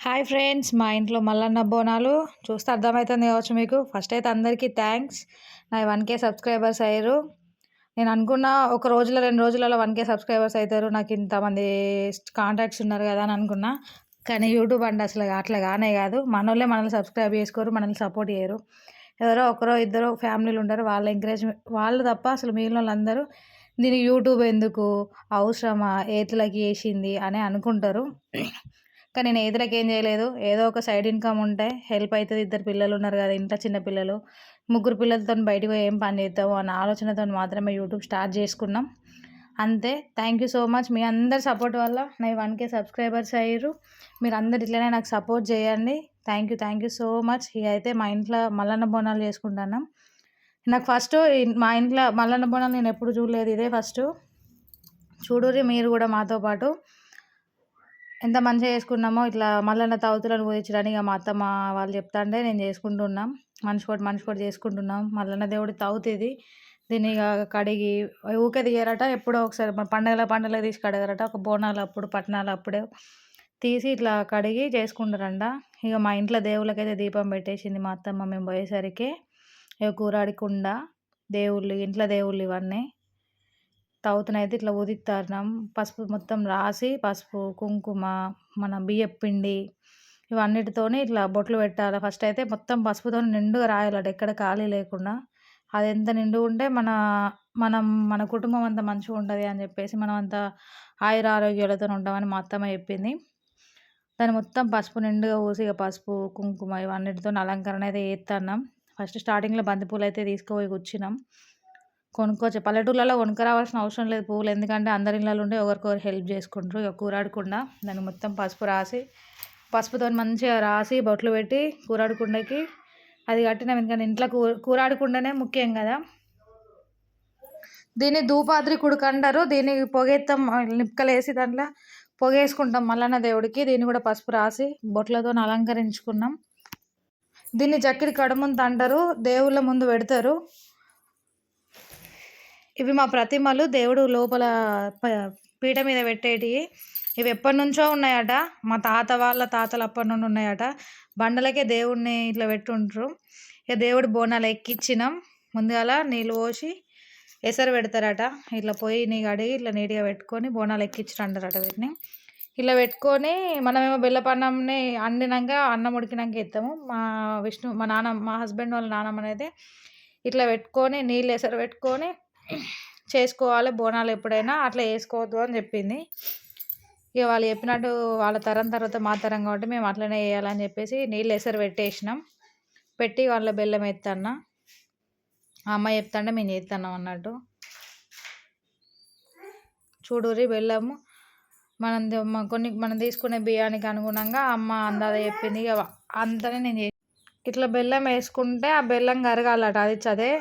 Hi friends, మా ఇంట్లో మల్లన్న బోనాలు చూస్తే అర్థమవుతుంది కావచ్చు మీకు. ఫస్ట్ అయితే అందరికీ థ్యాంక్స్. నా 1K సబ్స్క్రైబర్స్ అయ్యారు. నేను అనుకున్న ఒక రోజులో 2 రోజులలో 1K సబ్స్క్రైబర్స్ అవుతారు, నాకు ఇంతమంది కాంటాక్ట్స్ ఉన్నారు కదా అని అనుకున్నా. కానీ యూట్యూబ్ అంటే అసలు అట్లా కానే కాదు. మనోళ్ళే మనల్ని సబ్స్క్రైబ్ చేసుకోరు, మనల్ని సపోర్ట్ చేయరు. ఎవరో ఒకరో ఇద్దరు ఫ్యామిలీలు ఉంటారు, వాళ్ళ ఎంకరేజ్మెంట్ వాళ్ళు తప్ప అసలు మిగిలిన వాళ్ళందరూ దీనికి యూట్యూబ్ ఎందుకు అవసరమా, ఏతులకి వేసింది అని అనుకుంటారు. కానీ నేను ఏదులకి ఏం చేయలేదు. ఏదో ఒక సైడ్ ఇన్కమ్ ఉంటే హెల్ప్ అవుతుంది. 2 పిల్లలు ఉన్నారు కదా ఇంట్లో, చిన్న పిల్లలు. 3 పిల్లలతో బయటకు పోయి ఏం పని చేస్తాము అన్న ఆలోచనతో మాత్రమే యూట్యూబ్ స్టార్ట్ చేసుకున్నాం, అంతే. Thank you so much. మీ అందరి సపోర్ట్ వల్ల నా 1K సబ్స్క్రైబర్స్ అయ్యారు. మీరు అందరు ఇట్లనే నాకు సపోర్ట్ చేయండి. Thank you so much. ఇక అయితే మా ఇంట్లో మల్లన్న బోనాలు చేసుకుంటున్నాం. నాకు ఫస్ట్ మా ఇంట్లో మల్లన్న బోనాలు నేను ఎప్పుడు చూడలేదు, ఇదే ఫస్ట్. చూడుర్రి మీరు కూడా మాతో పాటు ఎంత మంచిగా చేసుకున్నామో. ఇట్లా మల్లన్న తావుతులను పూజించడానికి మా అత్తమ్మ వాళ్ళు చెప్తాంటే నేను చేసుకుంటున్నాం. మనిషి కోటి చేసుకుంటున్నాం. మల్లన్న దేవుడి తావుతు ఇది. దీన్ని ఇక కడిగి ఊకే తీయరట, ఎప్పుడో ఒకసారి పండగల తీసి కడగరట. ఒక బోనాలు అప్పుడు, పట్నాలు అప్పుడే తీసి ఇట్లా కడిగి చేసుకుంటారంట. ఇక మా ఇంట్లో దేవుళ్ళకైతే దీపం పెట్టేసింది మా అత్తమ్మ మేము పోయేసరికి. ఇక కూరాడి కుండ, దేవుళ్ళు, ఇంట్లో దేవుళ్ళు ఇవన్నీ తావుతునైతే ఇట్లా ఉదిత్తారున్నాం. పసుపు మొత్తం రాసి, పసుపు, కుంకుమ, మన బియ్యపు పిండి ఇవన్నిటితోని ఇట్లా బొట్లు పెట్టాలి. ఫస్ట్ అయితే మొత్తం పసుపుతో నిండుగా రాయాలట, ఎక్కడ ఖాళీ లేకుండా. అది ఎంత నిండుగా ఉంటే మన కుటుంబం అంతా మంచిగా ఉంటుంది అని చెప్పేసి, మనం అంత ఆయుర ఆరోగ్యాలతో ఉంటామని మా అత్తమ్మ చెప్పింది. దాన్ని మొత్తం పసుపు నిండుగా పూసి, ఇక పసుపు, కుంకుమ ఇవన్నిటితో అలంకరణ అయితే చేస్తున్నాం. ఫస్ట్ స్టార్టింగ్లో బంతిపూలు అయితే తీసుకుపోయి గుచ్చినాం. కొనుక్కోవచ్చు, పల్లెటూళ్ళలో కొనుక్కరావాల్సిన అవసరం లేదు పువ్వులు, ఎందుకంటే అందరి ఇళ్ళలో ఉండి ఒకరికొకరు హెల్ప్ చేసుకుంటారు. ఇక కూరాడకుండా దానికి మొత్తం పసుపు రాసి, పసుపుతో మంచిగా రాసి బొట్లు పెట్టి కూరాడకుండకి అది కట్టినాం. ఎందుకంటే ఇంట్లో కూరాడకుండానే ముఖ్యం కదా. దీన్ని ధూపాద్రి కుడుకు అంటారు. దీన్ని పొగెత్తాం, నిప్పుకలు వేసి దాంట్లో పొగేసుకుంటాం మల్లన్న దేవుడికి. దీన్ని కూడా పసుపు రాసి బొట్లతో అలంకరించుకున్నాం. దీన్ని జక్కిడి కడుముంత అంటారు, దేవుళ్ళ ముందు పెడతారు. ఇవి మా ప్రతిమలు దేవుడు లోపల పీట మీద పెట్టేటివి. ఇవి ఎప్పటి నుంచో ఉన్నాయట, మా తాత వాళ్ళ తాతలు అప్పటి నుండి ఉన్నాయట. బండలకే దేవుడిని ఇట్లా పెట్టుంటారు. ఇక దేవుడి బోనాలు ఎక్కించినాం. ముందుగాల నీళ్ళు పోసి ఎసరు పెడతారట. ఇట్లా పొయ్యిని కడిగి ఇట్లా నీట్గా పెట్టుకొని బోనాలు ఎక్కించారంటారట వీటిని. ఇలా పెట్టుకొని మనమేమో బెల్లపన్నంని అండినాక, అన్నం ఉడికినాక ఎత్తాము. మా హస్బెండ్ వాళ్ళ నాన్నమ్మ అనేది ఇట్లా పెట్టుకొని నీళ్ళు ఎసరు పెట్టుకొని చేసుకోవాలి బోనాలు. ఎప్పుడైనా అట్లా వేసుకోవద్దు అని చెప్పింది. ఇక వాళ్ళు చెప్పినట్టు వాళ్ళ తరం తర్వాత మా తరం కాబట్టి మేము అట్లనే వేయాలని చెప్పేసి నీళ్ళు ఎసరు పెట్టేసినాం. పెట్టి వాళ్ళ బెల్లం ఎత్తన్నా, ఆ అమ్మాయి చెప్తాంటే మేము చేస్తున్నాం అన్నట్టు. చూడుర్రి బెల్లము మనం తీసుకునే బియ్యానికి అనుగుణంగా అమ్మ అందాద చెప్పింది. ఇక అంతనే నేను ఇట్లా బెల్లం వేసుకుంటే ఆ బెల్లం కరగాలట. అది చదే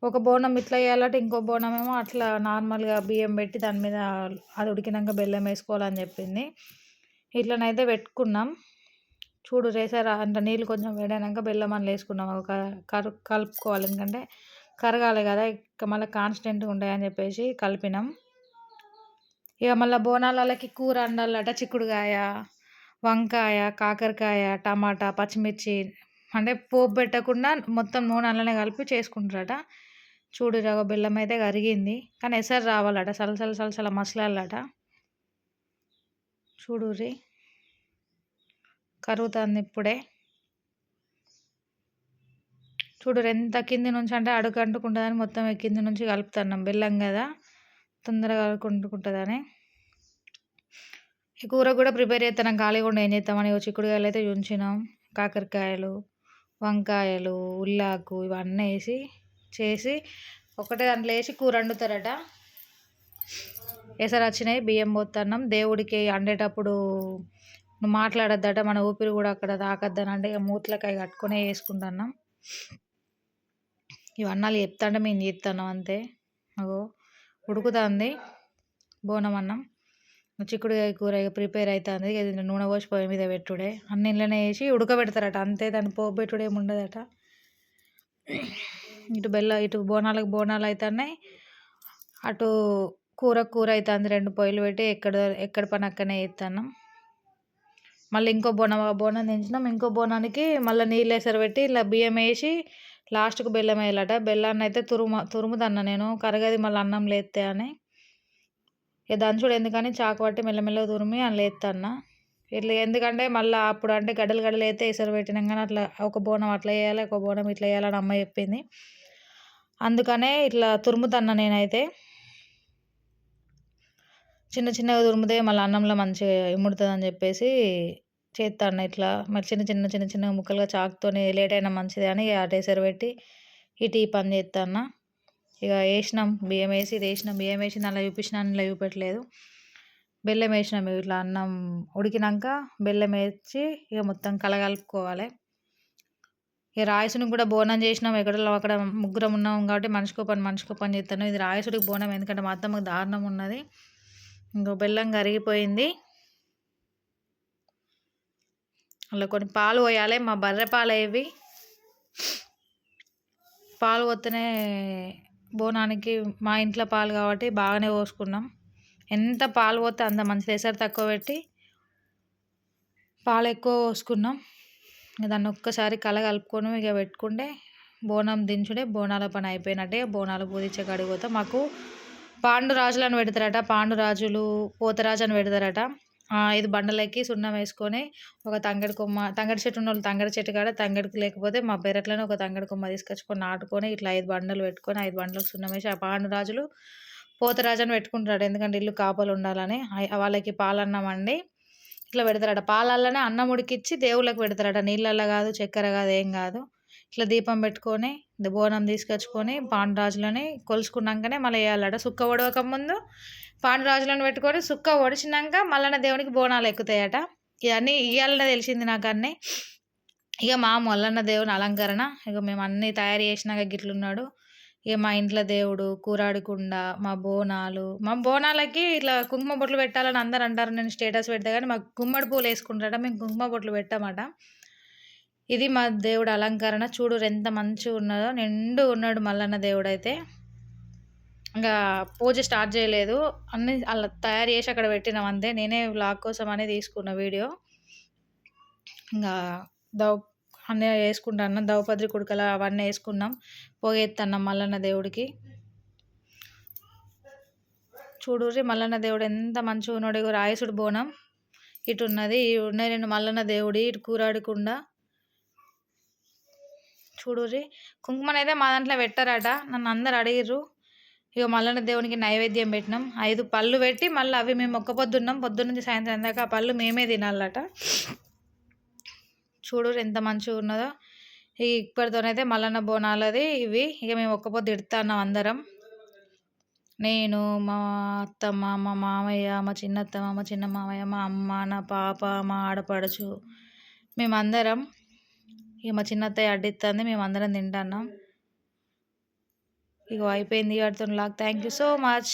ఒక బోనం ఇట్లా వేయాలట, ఇంకో బోనం ఏమో అట్లా నార్మల్గా బియ్యం పెట్టి దాని మీద అది ఉడికినాక బెల్లం వేసుకోవాలని చెప్పింది. ఇట్లనైతే పెట్టుకున్నాం. చూడు రేసారా అంటే నీళ్ళు కొంచెం వేడైనాక బెల్లం అని వేసుకున్నాం. ఒక కలుపుకోవాలి, ఎందుకంటే కరగాలి కదా, ఇక మళ్ళీ కాన్స్టెంట్గా ఉంటాయని చెప్పేసి కలిపినాం. ఇక మళ్ళీ బోనాలకి కూర వండాలట. చిక్కుడుకాయ, వంకాయ, కాకరకాయ, టమాటా, పచ్చిమిర్చి, అంటే పోపు పెట్టకుండా మొత్తం నూనె అందులోనే కలిపి చేసుకుంటారట. చూడు రవ్వ బెల్లం అయితే కరిగింది, కానీ ఎసరు రావాలట, సలసల మసలాలట. చూడుర్రి కరుగుతుంది ఇప్పుడే. చూడురు ఎంత కింది నుంచి అంటే అడుగు అంటుకుంటుందని మొత్తం కింది నుంచి కలుపుతున్నాం. బెల్లం కదా తొందరగా కలుపుకుంటుందని. ఈ కూర కూడా ప్రిపేర్ చేస్తున్నాం, ఖాళీగా ఉండి ఏం చేస్తామని. చిక్కుడుకాయలు అయితే ఉంచినాం, కాకరకాయలు, వంకాయలు, ఉల్లాకు ఇవన్నీ వేసి చేసి ఒకటే దాంట్లో వేసి కూర వండుతారట. ఎసరు వచ్చినాయి, బియ్యం పోతున్నాం. దేవుడికి వండేటప్పుడు మాట్లాడద్దట, మన ఊపిరి కూడా అక్కడ తాకద్దని అంటే ఇక మూట్లకాయ కట్టుకునే వేసుకుంటున్నాం. ఇవన్నాలు చెప్తాంటే మేము చేస్తున్నాం అంతే. అగో ఉడుకుతుంది బోనం అన్నం. చిక్కుడుకాయ కూర ప్రిపేర్ అవుతుంది. ఇది నూనె పోసి పొయ్యి మీద పెట్టుడే, అన్ని ఇంట్లోనే వేసి ఉడకబెడతారట అంతే. దాన్ని పోపు పెట్టుడు ఏమి ఉండదట. ఇటు బోనాలకు బోనాలు అవుతున్నాయి, అటు కూర అవుతుంది. 2 పొయ్యిలు పెట్టి ఎక్కడ పని అక్కడనే చేస్తున్నాం. మళ్ళీ ఇంకో బోనం బోనం దించినాం. ఇంకో బోనానికి మళ్ళీ నీళ్ళు ఎసరు పెట్టి ఇలా బియ్యం వేసి లాస్ట్కు బెల్లం వేయాలట. బెల్లాన్ని అయితే తురుముతన్నా నేను కరగది మళ్ళీ అన్నం లేస్తే అని. ఇక దంచుడు ఎందుకని చాకు పట్టి మెల్లమెల్లగా తురిమి అందులో ఎత్తన్నా. ఇట్లా ఎందుకంటే మళ్ళీ అప్పుడు అంటే గడ్డలు గడ్డలు అయితే ఎసరు పెట్టినాం కానీ అట్లా ఒక బోనం అట్లా వేయాలి, ఒక బోనం ఇట్లా వేయాలని అమ్మ చెప్పింది. అందుకనే ఇట్లా తురుముతన్నా నేనైతే. చిన్న చిన్నగా తురుముతే మళ్ళీ అన్నంలో మంచిగా ఇముడుతుంది అని చెప్పేసి చేస్తాను ఇట్లా. మరి చిన్న చిన్న ముక్కలుగా చాకుతోని లేట్ అయినా మంచిది అని అటు ఎసరు పెట్టి ఇటు ఈ పని చేస్తాను. ఇక వేసినాం బియ్యం వేసి ఇది వేసినాం. బియ్యం వేసి అలా చూపించిన ఇలా చూపెట్టలేదు. బెల్లం వేసినాం ఇట్లా అన్నం ఉడికినాక బెల్లం వేసి ఇక మొత్తం కలగలుపుకోవాలి. ఇక రాయసునికి కూడా బోనం చేసినాం. ఎక్కడో అక్కడ ముగ్గురం ఉన్నాం కాబట్టి మనిషికో పని చేస్తాను. ఇది రాయసుడికి బోనం ఎందుకంటే మా అత్తమ్మకు దారుణం ఉన్నది. ఇంకో బెల్లం కరిగిపోయింది. అలా కొన్ని పాలు పోయాలి. మా బర్రె పాలు ఇవి. పాలు పోతేనే బోనానికి మా ఇంట్లో పాలు కాబట్టి బాగానే పోసుకున్నాం. ఎంత పాలు పోతే అంత మంచిది. ఎసరు తక్కువ పెట్టి పాలు ఎక్కువ పోసుకున్నాం. దాన్ని ఒక్కసారి కలుపుకొని ఇక పెట్టుకుంటే బోనం దించుడే బోనాల పని అయిపోయినట్టే. బోనాలు పూజించే కాడికి పోతే మాకు పాండురాజులను పెడతారట. పాండురాజులు పోతరాజు అని పెడతారట. 5 బండలెక్కి సున్నం వేసుకొని ఒక తంగడి కొమ్మ, తంగడి చెట్టు ఉన్న వాళ్ళు తంగడి చెట్టు కాడ, తంగడికి లేకపోతే మా పెరట్లోనే ఒక తంగడి కొమ్మ తీసుకొచ్చుకొని నాటుకొని ఇట్లా 5 బండలు పెట్టుకొని 5 బండలకు సున్నం వేసి ఆ పాండురాజులు పోతరాజు అని పెట్టుకుంటారట. ఎందుకంటే ఇల్లు కాపలు ఉండాలని. వాళ్ళకి పాలన్నం వండి ఇట్లా పెడతారట. పాలల్లనే అన్నం ఉడికిచ్చి దేవుళ్ళకి పెడతారట. నీళ్ళల్లో కాదు, చక్కెర కాదు, ఏం కాదు. ఇట్లా దీపం పెట్టుకొని బోనం తీసుకొచ్చుకొని పాండురాజులని కొలుసుకున్నాకనే మళ్ళీ వేయాలట. సుక్క ఒడవక ముందు పాండురాజులను పెట్టుకొని సుక్క ఒడిచినాక మల్లన్న దేవునికి బోనాలు ఎక్కుతాయట. ఇవన్నీ ఇయ్యాలనే తెలిసింది నాకు అన్నీ. ఇక మా మల్లన్న దేవుని అలంకరణ ఇక మేము అన్నీ తయారు చేసినాక గిట్లున్నాడు. ఇక మా ఇంట్లో దేవుడు, కూరాడి కుండ, మా బోనాలకి ఇట్లా కుంకుమ బొట్లు పెట్టాలని అందరు అంటారు. నేను స్టేటస్ పెడతా కానీ మాకు గుమ్మడి పూలు వేసుకుంటారట, మేము కుంకుమ బొట్లు పెట్టామట. ఇది మా దేవుడు అలంకరణ. చూడు ఎంత మంచిగా ఉన్నదో. నిండు ఉన్నాడు మల్లన్న దేవుడు అయితే. ఇంకా పూజ స్టార్ట్ చేయలేదు. అన్నీ అలా తయారు చేసి అక్కడ పెట్టినాం అంతే. నేనే వ్లాగ్ కోసం అని తీసుకున్న వీడియో. ఇంకా అన్నీ వేసుకుంటాను. ద్రౌపది కుడకలు అవన్నీ వేసుకున్నాం. పొగెత్తన్నాం మల్లన్న దేవుడికి. చూడుర్రి మల్లన్న దేవుడు ఎంత మంచిగా ఉన్నాడు. రాయసుడు బోనం ఇటు ఉన్నది, ఉన్నాయి 2 మల్లన్న దేవుడి, ఇటు కూరాడికుండా. చూడుర్రి కుంకుమనైతే మా దాంట్లో పెట్టారట. నన్ను అందరు అడిగిర్రు. ఇక మల్లన్న దేవునికి నైవేద్యం పెట్టినాం. 5 పళ్ళు పెట్టి మళ్ళీ అవి మేము ఒక్క పొద్దున్నాం. పొద్దున్నుంచి సాయంత్రం దాకా ఆ పళ్ళు మేమే తినాలట. చూడుర్రి ఎంత మంచిగా ఉన్నదో. ఇప్పటితోనైతే మల్లన్న బోనాలది ఇవి. ఇక మేము ఒక్క పొద్దు ఇడుతున్నాం అందరం. నేను, మా అత్తమ్మ, మా మామయ్య, మా చిన్నత్తమ్మ, మా చిన్న మామయ్య, మా అమ్మ, నా పాప, మా ఆడపడుచు, మేమందరం. ఇక మా చిన్నత్తయ్య అడ్డిస్తుంది, మేమందరం తింటున్నాం. ఇగో అయిపోయింది వాటితో లాగ్. Thank you so much.